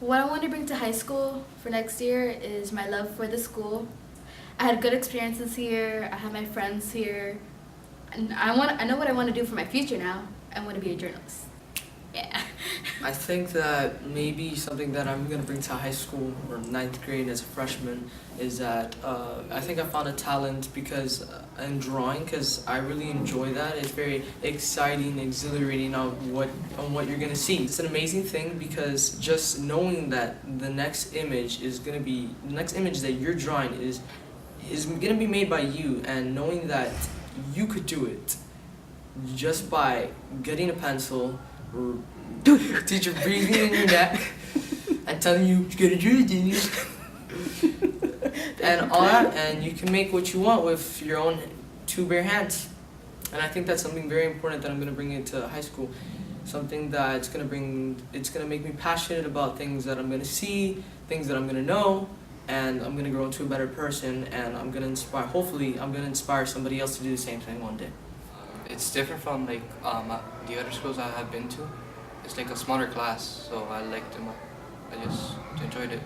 What I want to bring to high school for next year is my love for the school. I had good experiences here. I have my friends here, and I know what I want to do for my future now. I want to be a journalist. Yeah. I think that maybe something that I'm going to bring to high school or ninth grade as a freshman is that I think I found a talent because in drawing, because I really enjoy that. It's very exciting, exhilarating on what you're going to see. It's an amazing thing because just knowing that the next image that you're drawing is going to be made by you, and knowing that you could do it just by getting a pencil, or teacher breathing in your neck and telling you you're gonna do it, Denise, and all that, and you can make what you want with your own two bare hands. And I think that's something very important that I'm gonna bring into high school. Something that it's gonna make me passionate about things that I'm gonna see, things that I'm gonna know, and I'm gonna grow into a better person, and hopefully I'm gonna inspire somebody else to do the same thing one day. It's different from the other schools I have been to. It's like a smaller class, so I just enjoyed it,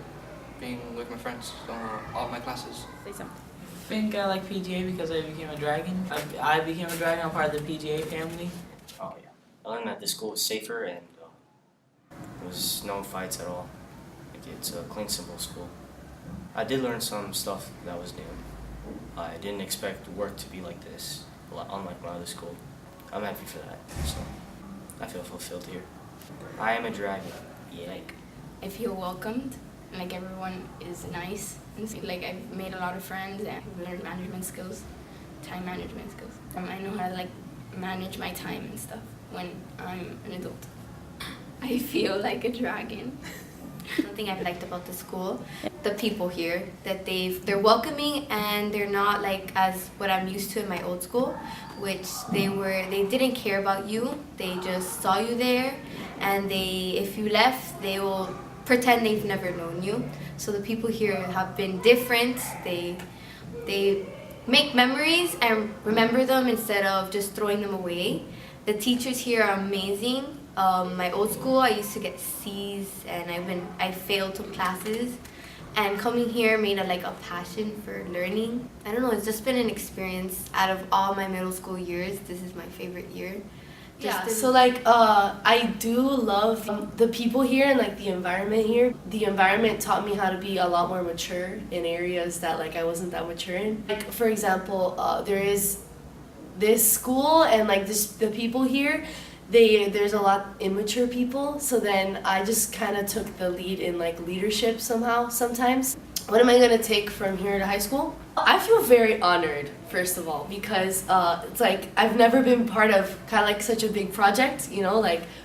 being with my friends on all my classes. Say something. I think I like PGA because I became a dragon. I became a dragon. I'm part of the PGA family. Oh yeah, I learned that the school was safer and there was no fights at all. It's a clean, simple school. I did learn some stuff that was new. I didn't expect work to be like this, unlike my other school. I'm happy for that, so I feel fulfilled here. I am a dragon. Yeah. I feel welcomed. Like everyone is nice. And so, like I've made a lot of friends and learned management skills, time management skills. I know how to like manage my time and stuff when I'm an adult. I feel like a dragon. Something I've liked about the school, the people here, that they're welcoming and they're not like as what I'm used to in my old school, which they didn't care about you. They just saw you there, and if you left, they will pretend they've never known you. So the people here have been different. They make memories and remember them instead of just throwing them away. The teachers here are amazing. My old school, I used to get C's, and I failed some classes, and coming here made a passion for learning. I don't know, it's just been an experience. Out of all my middle school years, this is my favorite year. So I do love the people here and like the environment here. The environment taught me how to be a lot more mature in areas that I wasn't that mature in. Like for example, there is this school and the people here. There's a lot immature people, so then I just kind of took the lead in leadership somehow sometimes. What am I going to take from here to high school? I feel very honored, first of all, because it's I've never been part of kind of such a big project,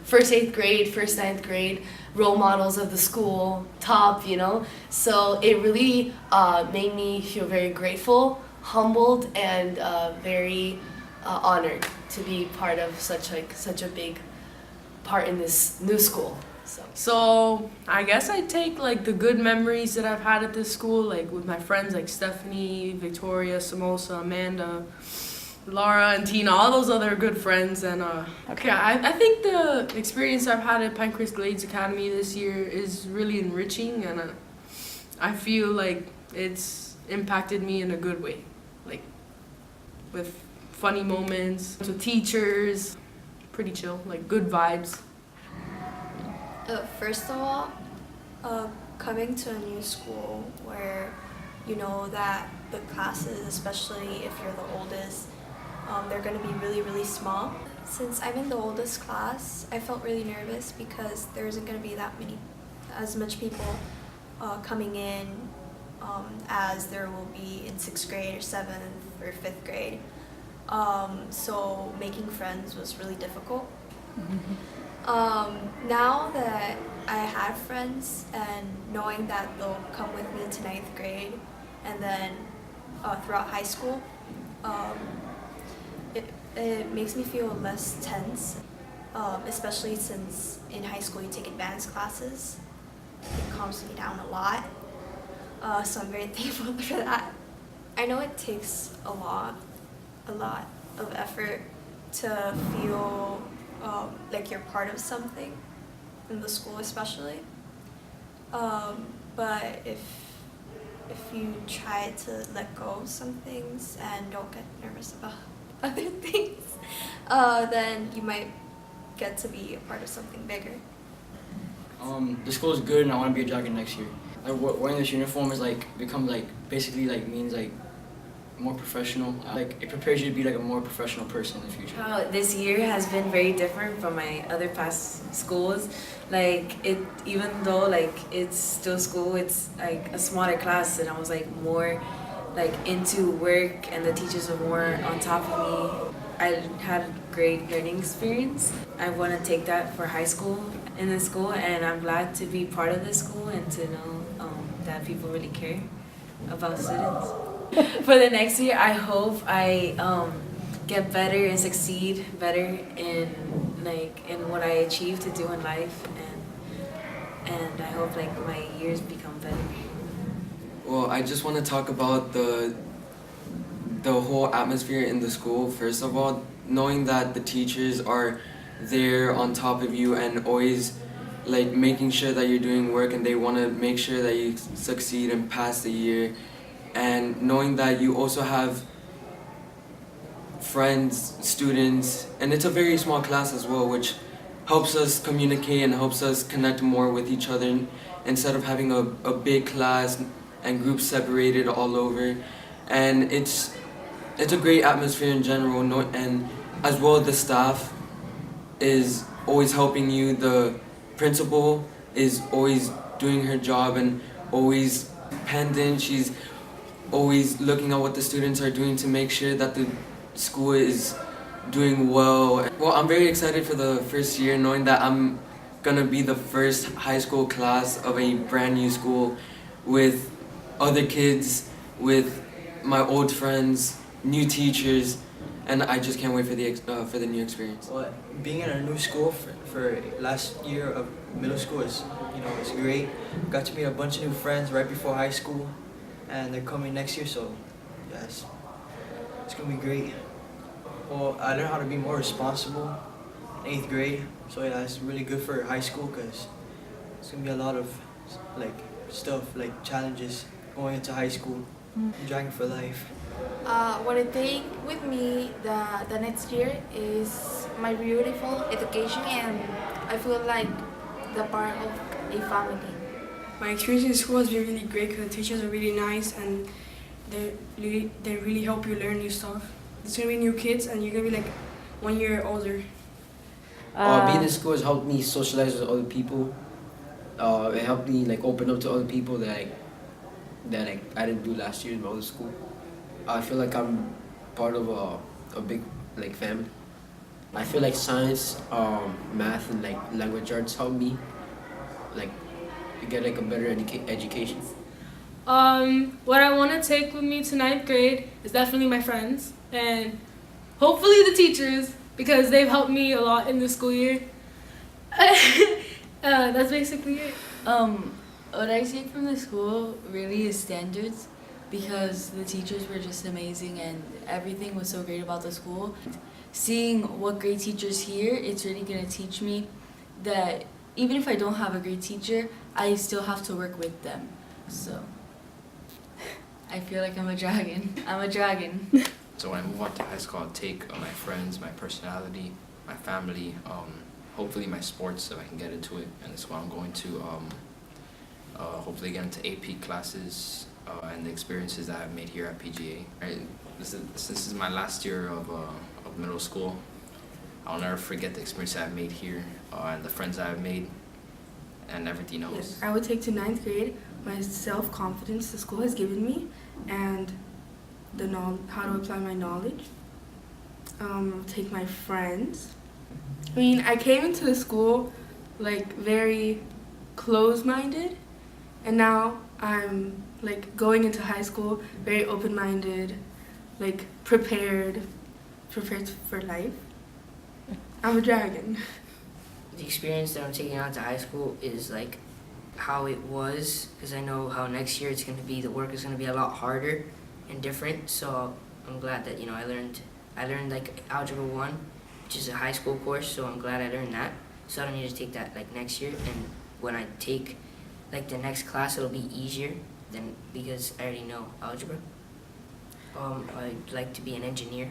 first 8th grade, first 9th grade, role models of the school, top, So it really made me feel very grateful, humbled, and very honored to be part of such a big part in this new school. So I guess I take the good memories that I've had at this school, with my friends like Stephanie, Victoria, Samosa, Amanda, Laura, and Tina, all those other good friends. And I think the experience I've had at Pinecrest Glades Academy this year is really enriching, and I feel like it's impacted me in a good way, with funny moments, with teachers, pretty chill, good vibes. First of all, coming to a new school where you know that the classes, especially if you're the oldest, they're going to be really, really small. Since I'm in the oldest class, I felt really nervous because there isn't going to be as much people coming in as there will be in 6th grade or 7th or 5th grade. So making friends was really difficult. Now that I have friends and knowing that they'll come with me to 9th grade and then throughout high school, it makes me feel less tense, especially since in high school you take advanced classes. It calms me down a lot, so I'm very thankful for that. I know it takes a lot of effort to feel like you're part of something in the school especially. But if you try to let go of some things and don't get nervous about other things, then you might get to be a part of something bigger. The school is good, and I want to be a jockey next year. Like wearing this uniform is basically means more professional. Like it prepares you to be like a more professional person in the future. This year has been very different from my other past schools. Even though it's still school, it's like a smaller class, and I was more into work, and the teachers were more on top of me. I had a great learning experience. I want to take that for high school in this school, and I'm glad to be part of this school and to know that people really care about students. For the next year, I hope I get better and succeed better in what I achieve to do in life, and I hope my years become better. Well, I just want to talk about the whole atmosphere in the school. First of all, knowing that the teachers are there on top of you and always making sure that you're doing work, and they want to make sure that you succeed and pass the year, and knowing that you also have friends, students, and it's a very small class as well, which helps us communicate and helps us connect more with each other instead of having a big class and groups separated all over. And it's a great atmosphere in general, and as well the staff is always helping you. The principal is always doing her job and always pendant. She's always looking at what the students are doing to make sure that the school is doing well. Well, I'm very excited for the first year, knowing that I'm gonna be the first high school class of a brand new school with other kids, with my old friends, new teachers, and I just can't wait for the new experience. Well, being in a new school for last year of middle school is, it's great. Got to meet a bunch of new friends right before high school, and they're coming next year, so yes, it's gonna be great. Well, I learned how to be more responsible in 8th grade, so yeah, it's really good for high school because it's gonna be a lot of stuff, challenges going into high school. Dragging for life. What I take with me the next year is my beautiful education, and I feel like the part of a family. My experience in school has been really great because the teachers are really nice, and they really help you learn new stuff. There's gonna be new kids, and you're gonna be 1 year older. Being in school has helped me socialize with other people. It helped me open up to other people that I didn't do last year in my other school. I feel like I'm part of a big family. I feel like science, math, and language arts help me get a better education. What I want to take with me to 9th grade is definitely my friends and hopefully the teachers, because they've helped me a lot in this school year. That's basically it. What I take from the school really is standards, because the teachers were just amazing and everything was so great about the school. Seeing what great teachers here, it's really going to teach me that even if I don't have a great teacher, I still have to work with them. So I feel like I'm a dragon. I'm a dragon. So when I move on to high school, I'll take my friends, my personality, my family, hopefully my sports if I can get into it, and that's why I'm going to hopefully get into AP classes and the experiences that I've made here at PGA. Right? This is my last year of middle school. I'll never forget the experience that I've made here and the friends that I've made and everything else. Yes, I would take to 9th grade my self-confidence the school has given me, and how to apply my knowledge. Take my friends. I mean, I came into the school very closed-minded, and now I'm going into high school very open-minded, prepared for life. I'm a dragon. The experience that I'm taking out to high school is how it was, because I know how next year it's going to be, the work is going to be a lot harder and different, so I'm glad that I learned Algebra 1, which is a high school course, so I'm glad I learned that, so I don't need to take that next year. And when I take like the next class it'll be easier than because I already know algebra. I'd like to be an engineer.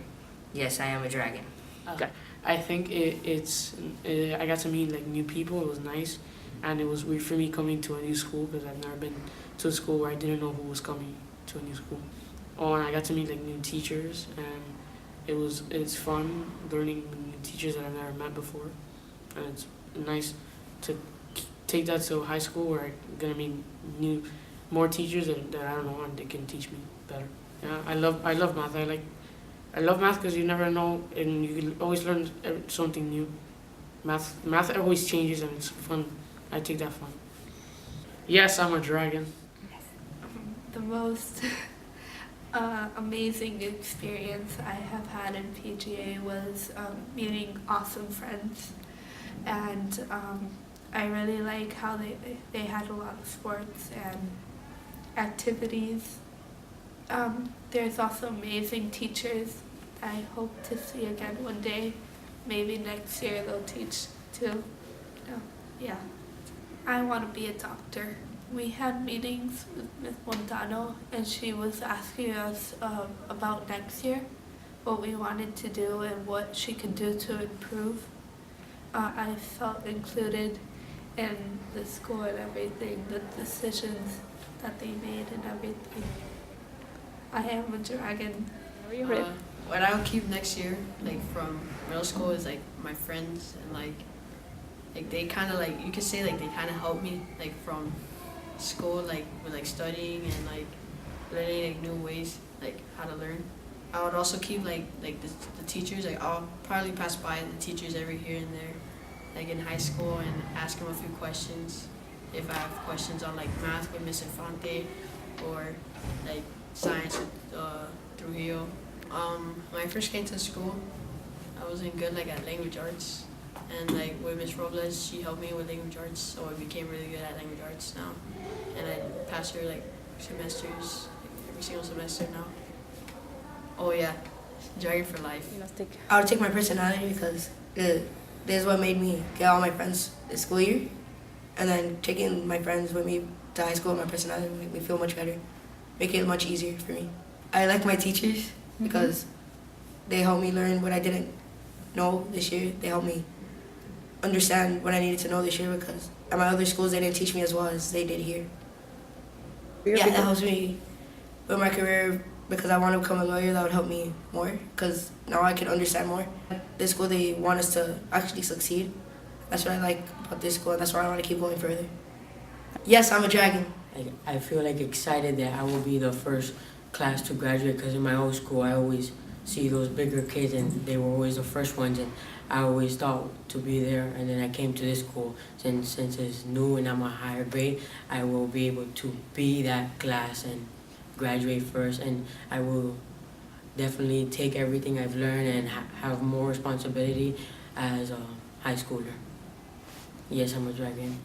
Yes, I am a dragon. Okay. I think I got to meet like new people. It was nice, and it was weird for me coming to a new school because I've never been to a school where I didn't know who was coming to a new school. Oh, and I got to meet like new teachers, and it's fun learning new teachers that I've never met before, and it's nice to take that to high school where I'm gonna meet more teachers that I don't know and they can teach me better. Yeah, I love math. I love math because you never know and you can always learn something new. Math always changes and it's fun. I take that fun. Yes, I'm a dragon. The most amazing experience I have had in PGA was meeting awesome friends, and I really like how they had a lot of sports and activities. There's also amazing teachers I hope to see again one day. Maybe next year they'll teach too. Yeah. I want to be a doctor. We had meetings with Ms. Montano and she was asking us about next year, what we wanted to do and what she could do to improve. I felt included in the school and everything, the decisions that they made and everything. I am a dragon. What I'll keep next year, like from middle school, is like my friends and like they kind of like, you could say like they kind of helped me like from school, like with like studying and like learning like new ways like how to learn. I would also keep like the teachers. Like I'll probably pass by the teachers every here and there, like in high school, and ask them a few questions. If I have questions on like math with Miss Infante or like science with Trujillo. When I first came to school, I wasn't good like at language arts, and like with Miss Robles, she helped me with language arts, so I became really good at language arts now, and I pass her like semesters, like, every single semester now. Oh yeah, dragon for life. I would take my personality because this is what made me get all my friends this school year, and then taking my friends with me to high school, my personality would make me feel much better, make it much easier for me. I like my teachers because they helped me learn what I didn't know this year. They helped me understand what I needed to know this year because at my other schools they didn't teach me as well as they did here. Yeah, that helps me with my career because I want to become a lawyer. That would help me more because now I can understand more. This school, they want us to actually succeed. That's what I like about this school, and that's why I want to keep going further. Yes, I'm a dragon. I feel like excited that I will be the first class to graduate because in my old school I always see those bigger kids and they were always the first ones, and I always thought to be there, and then I came to this school. Since it's new and I'm a higher grade, I will be able to be that class and graduate first, and I will definitely take everything I've learned and have more responsibility as a high schooler. Yes, I'm a dragon.